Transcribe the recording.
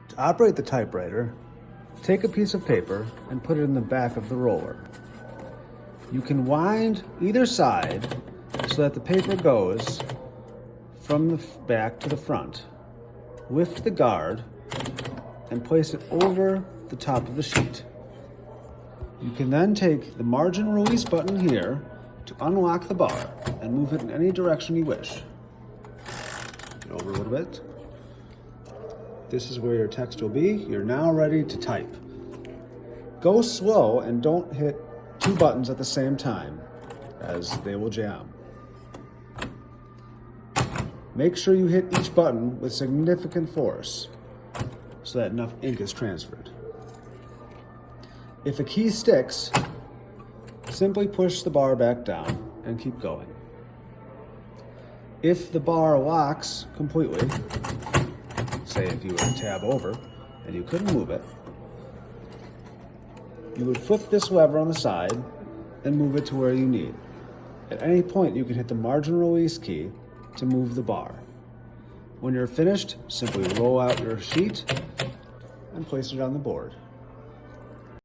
To operate the typewriter, take a piece of paper and put it in the back of the roller. You can wind either side so that the paper goes from the back to the front. Lift the guard and place it over the top of the sheet. You can then take the margin release button here to unlock the bar and move it in any direction you wish. Get over a little bit. This is where your text will be. You're now ready to type. Go slow and don't hit two buttons at the same time, as they will jam. Make sure you hit each button with significant force so that enough ink is transferred. If a key sticks, simply push the bar back down and keep going. If the bar locks completely, say if you were to tab over and you couldn't move it, you would flip this lever on the side and move it to where you need. At any point, you can hit the margin release key to move the bar. When you're finished, simply roll out your sheet and place it on the board.